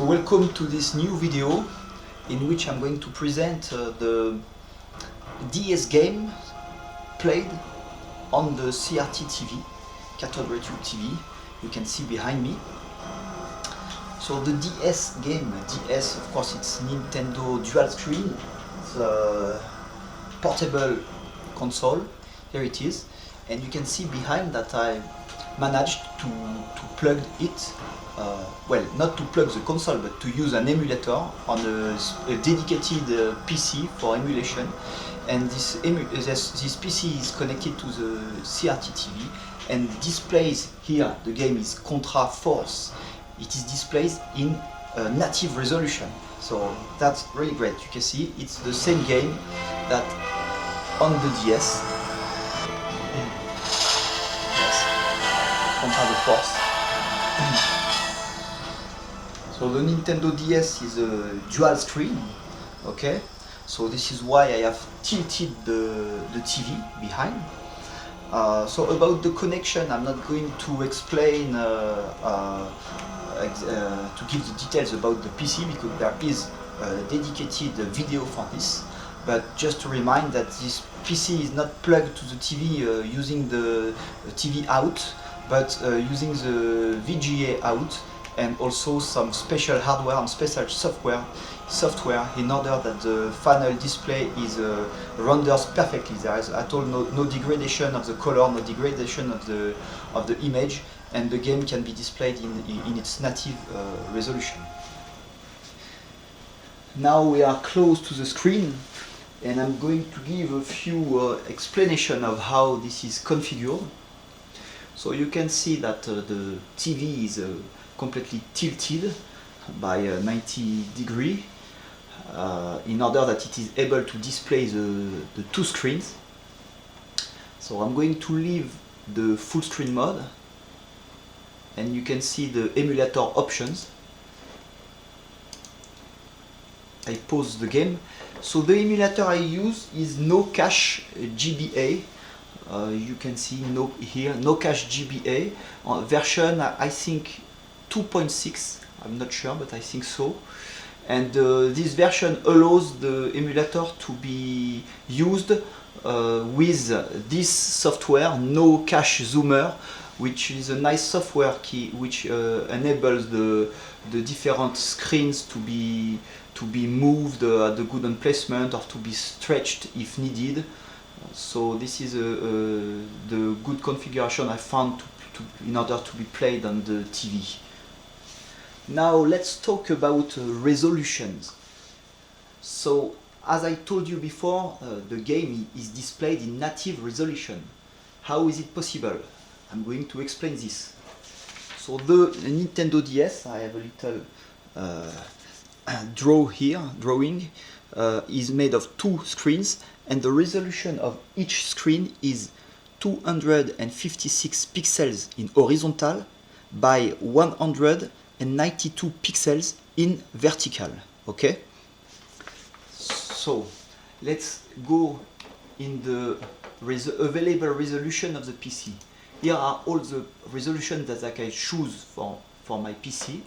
So welcome to this new video in which I'm going to present the DS game played on the CRT TV, Contra TV. You can see behind me. So the DS game, DS of course it's Nintendo dual screen, it's a portable console, here it is, and you can see behind that I managed to plug it, well, not to plug the console but to use an emulator on a dedicated PC for emulation, and this PC is connected to the CRT TV and displays here, the game is Contra Force. It is displayed in native resolution, so that's really great. You can see it's the same game that on the DS. Yes, Contra the Force. So the Nintendo DS is a dual screen, okay? So this is why I have tilted the TV behind. So about the connection, I'm not going to explain to give the details about the PC because there is a dedicated video for this, but just to remind that this PC is not plugged to the TV using the TV out, but using the VGA out, and also some special hardware and special software in order that the final display is renders perfectly. There is at all no degradation of the color, no degradation of the image, and the game can be displayed in its native resolution. Now we are close to the screen, and I'm going to give a few explanation of how this is configured. So you can see that the TV is completely tilted by 90 degrees in order that it is able to display the two screens. So I'm going to leave the full screen mode, and you can see the emulator options. I pause the game. So the emulator I use is no cache GBA. You can see here no cache GBA version, I think 2.6, I'm not sure, but I think so. And this version allows the emulator to be used with this software, no cache zoomer, which is a nice software key which enables the different screens to be moved at the good emplacement or to be stretched if needed. So this is the good configuration I found in order to be played on the TV. Now let's talk about resolutions. So as I told you before, the game is displayed in native resolution. How is it possible? I'm going to explain this. So the Nintendo DS, I have a little drawing, is made of two screens, and the resolution of each screen is 256 pixels in horizontal by 192 pixels in vertical. Okay, so let's go in the available resolution of the PC. Here are all the resolutions that I can choose for my PC,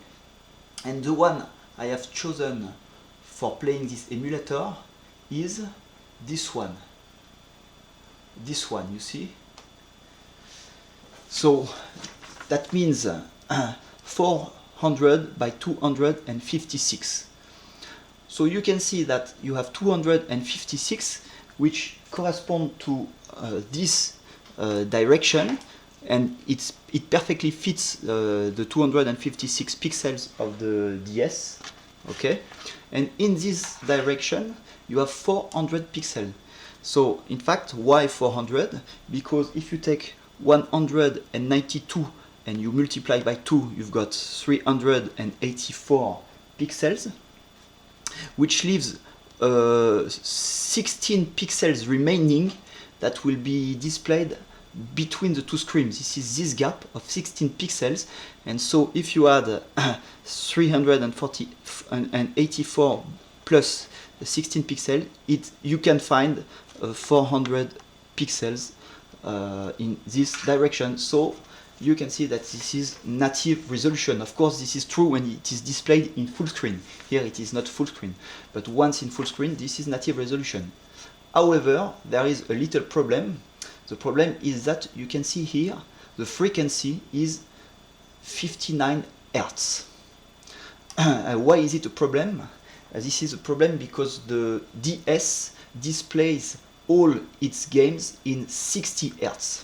and the one I have chosen for playing this emulator is this one, you see. So that means 400 by 256. So you can see that you have 256 which correspond to this direction, and it perfectly fits the 256 pixels of the DS. Okay, and in this direction you have 400 pixels. So in fact, why 400? Because if you take 192 and you multiply by 2, you've got 384 pixels, which leaves 16 pixels remaining that will be displayed between the two screens. This is this gap of 16 pixels, and so if you add 384 plus the 16 pixels, you can find 400 pixels in this direction. So you can see that this is native resolution. Of course, this is true when it is displayed in full screen. Here it is not full screen, but once in full screen, this is native resolution. However, there is a little problem. The problem is that you can see here the frequency is 59 Hz. Why is it a problem? This is a problem because the DS displays all its games in 60 Hz.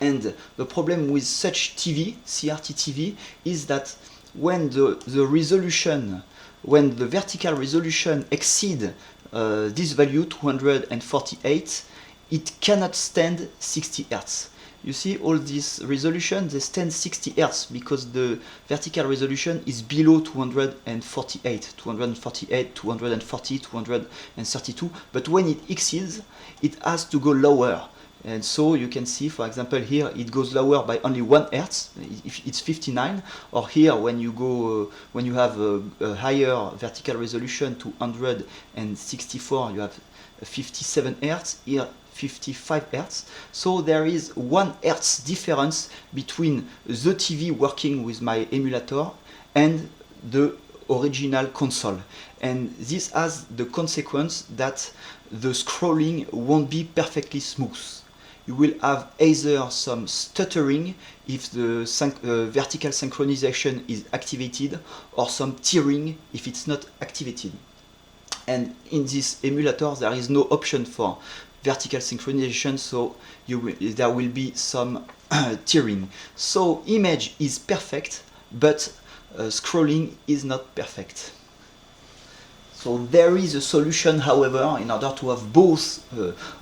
And the problem with such TV, CRT TV, is that when the resolution, when the vertical resolution exceeds this value, 248, it cannot stand 60 Hz. You see all this resolution, they stand 60 Hz because the vertical resolution is below 248, 240, 232, but when it exceeds, it has to go lower. And so you can see, for example, here it goes lower by only 1 Hz, if it's 59, or here when you go, when you have a higher vertical resolution to 164, you have 57 Hz, here 55 Hz. So there is 1 Hz difference between the TV working with my emulator and the original console. And this has the consequence that the scrolling won't be perfectly smooth. You will have either some stuttering if the vertical synchronization is activated, or some tearing if it's not activated. And in this emulator there is no option for vertical synchronization, so there will be some tearing. So image is perfect, but scrolling is not perfect. So there is a solution, however, in order to have both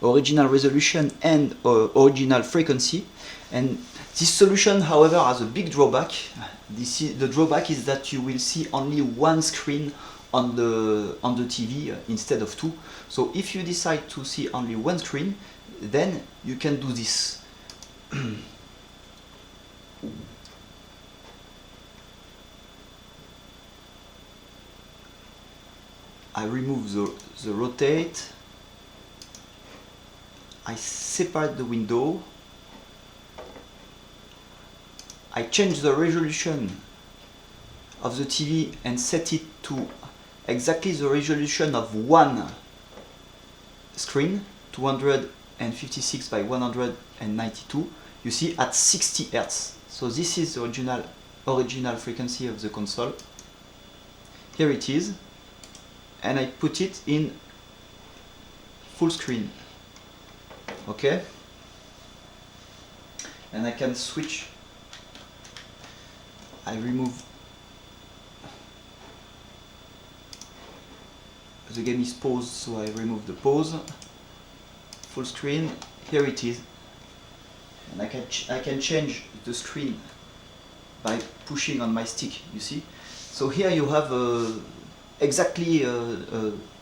original resolution and original frequency. And this solution, however, has a big drawback. The drawback is that you will see only one screen on the TV instead of two. So if you decide to see only one screen, then you can do this. I remove the rotate, I separate the window, I change the resolution of the TV and set it to exactly the resolution of one screen, 256 by 192, you see, at 60 Hz. So this is the original frequency of the console. Here it is. And I put it in full screen. Okay? And I can switch. I remove. The game is paused, so I remove the pause. Full screen. Here it is. And I can change the screen by pushing on my stick, you see? So here you have exactly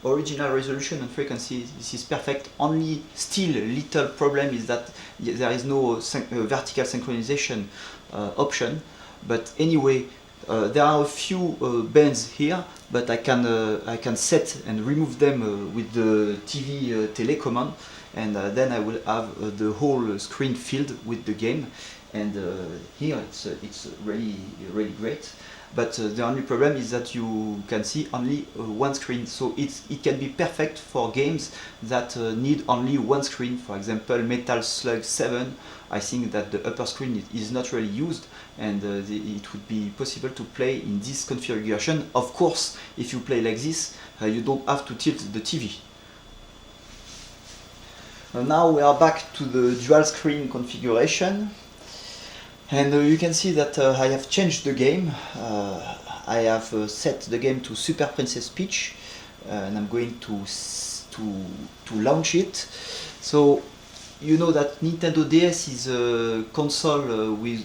original resolution and frequency. This is perfect. Only still little problem is that there is no vertical synchronization option. But anyway, there are a few bands here, but I can set and remove them with the TV telecommand, and then I will have the whole screen filled with the game. And here it's really great. But the only problem is that you can see only one screen. So it can be perfect for games that need only one screen. For example, Metal Slug 7, I think that the upper screen is not really used, and it would be possible to play in this configuration. Of course, if you play like this, you don't have to tilt the TV. Now we are back to the dual screen configuration. And you can see that I have changed the game. I have set the game to Super Princess Peach, and I'm going to launch it. So you know that Nintendo DS is a console with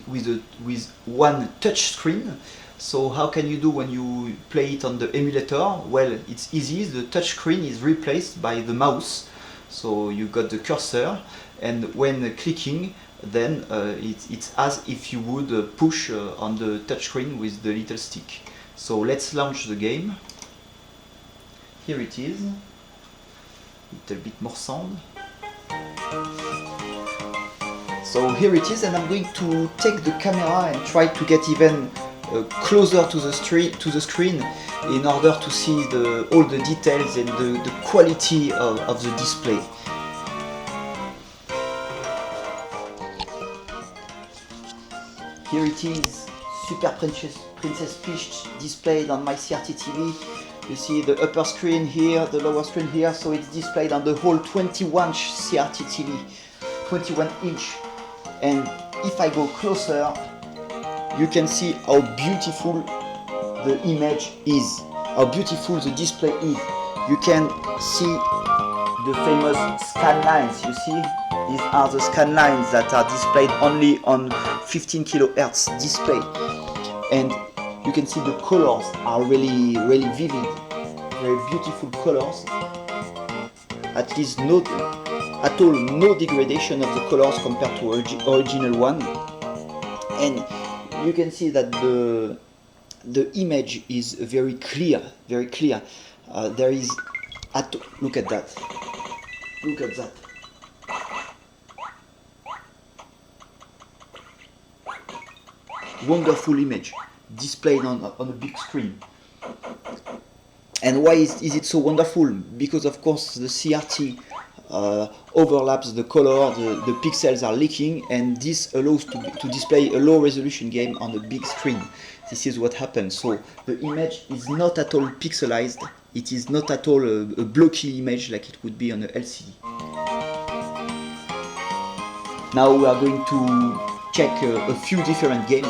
one touch screen. So how can you do when you play it on the emulator? Well, it's easy. The touch screen is replaced by the mouse. So you got the cursor, and when clicking, then it's as if you would push on the touchscreen with the little stick. So let's launch the game. Here it is. Little bit more sound. So here it is, and I'm going to take the camera and try to get even closer to the screen in order to see all the details and the quality of the display. Here it is, Super Princess Peach displayed on my CRT TV. You see the upper screen here, the lower screen here, so it's displayed on the whole 21-inch CRT TV, 21 inch. And if I go closer, you can see how beautiful the image is, how beautiful the display is. You can see the famous scan lines. You see, these are the scan lines that are displayed only on 15 kHz display, and you can see the colors are really vivid, very beautiful colors. At least no degradation of the colors compared to original one, and you can see that the image is very clear, very clear. There is look at that. Look at that. Wonderful image displayed on a big screen. And why is it so wonderful? Because of course the CRT overlaps the color, the pixels are leaking, and this allows to display a low resolution game on a big screen. This is what happens. So the image is not at all pixelized, it is not at all a blocky image like it would be on a LCD. Now we are going to check a few different games.